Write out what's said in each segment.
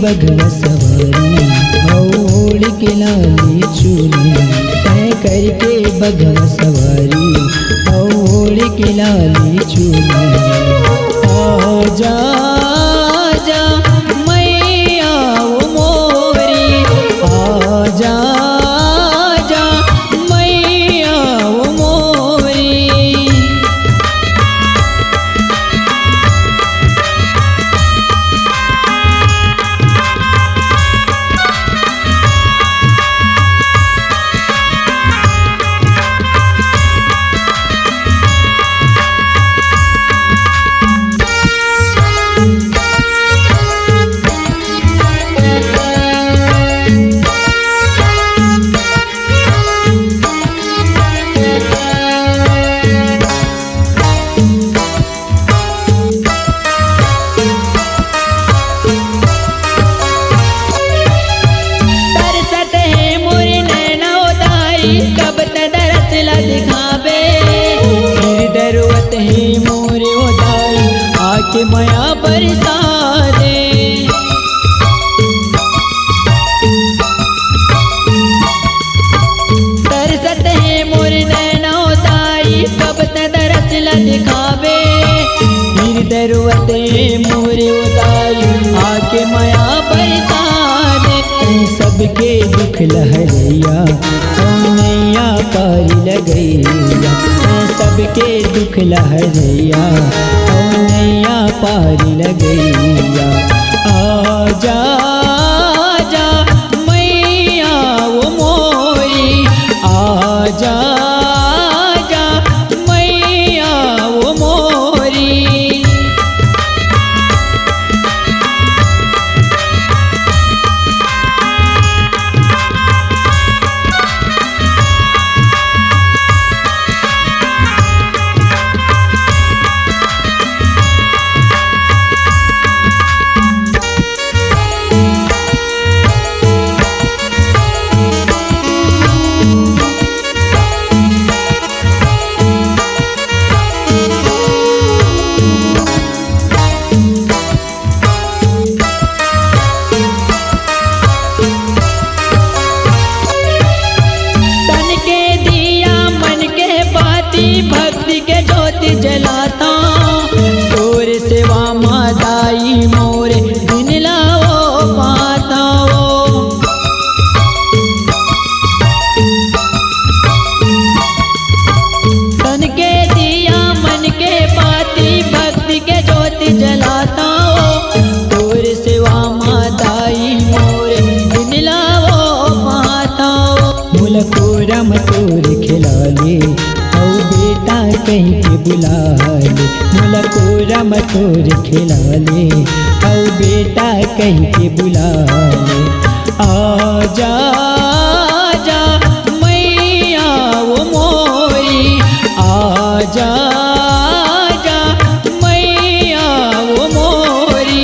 बघवा सवारी ओढ़ के लाली चूड़ी तय करके बघवा सवारी ओढ़ के लाली चूड़ी आजा आजा मैया ओ मोरी आजा आजा मैया ओ मोरी। कब तदरसला दिखावे दरुवत है मोरे उदाई आके माया बरसा दे। तरसत है मोरे नैना उदाई कब तदरसला दिखावे दरुवत है मोरे उदाई आके माया बरसा दे। सबके दुख लहरैया नैया पारी लगैया सबके दुख लहरैया नैया पारी लगैया आजा आजा मैया वो मोरी आजा आजा मैया वो मोरी। भक्ति के ज्योति जलाता तोर सेवा मादाई मोरे दिन लाओ पाता वो। तन के दिया मन के पाती भक्ति के ज्योति जलाता तोर सेवा मादाई मोरे दिन लाओ पाता वो। मुलको रम तोर खिला ले बेटा कहीं के बुला ले मुलको रम तोर खिला ले औ बेटा कहीं के बुला ले आजा आजा मैया वो मोरी आजा आजा मैया वो मोरी।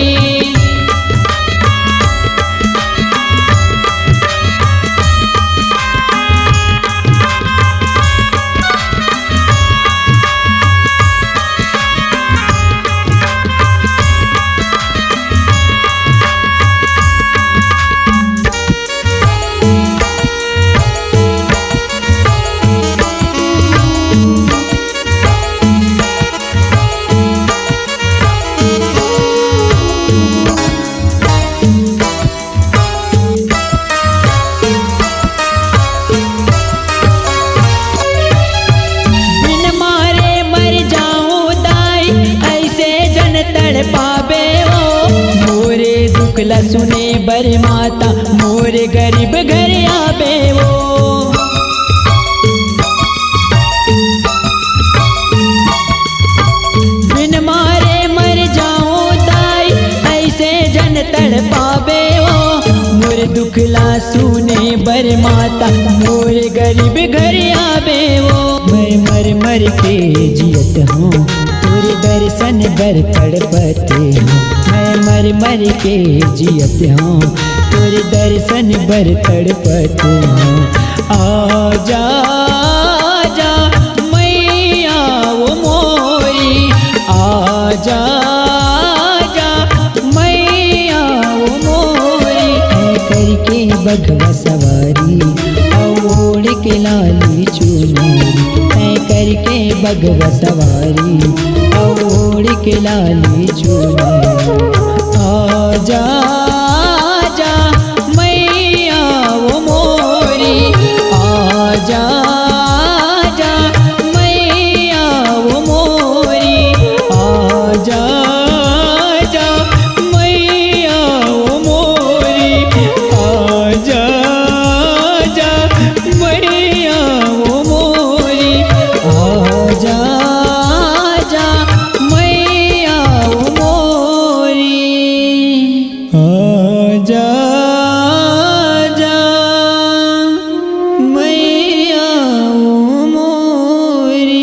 सुने बर माता मोर गरीब घर आवे वो। बिन मारे मर जाऊं ताई ऐसे जन तड़पावे वो। मोर दुखला सुने बर माता मोर गरीब घर आवे वो। मैं मर मर के जियत हूँ तोरे दर्शन बर तड़पते हूँ। मैं मर मर के जियत हूँ तोरे दर्शन बर तड़पते हूँ। आजा आजा मैया वो मोरी आजा आजा मैया वो मोरी। है करके बघवा सवारी ओढ़ के लाली चुनरी। है करके बघवा सवारी ओढ़ के लाली चुनरी। आजा आजा मैया वो मोरी आजा आजा मैया वो मोरी आजा आजा मैया वो मोरी आजा आजा मैया वो मोरी आजा आजा मैया वो मोरी आजा आजा मैया वो मोरी।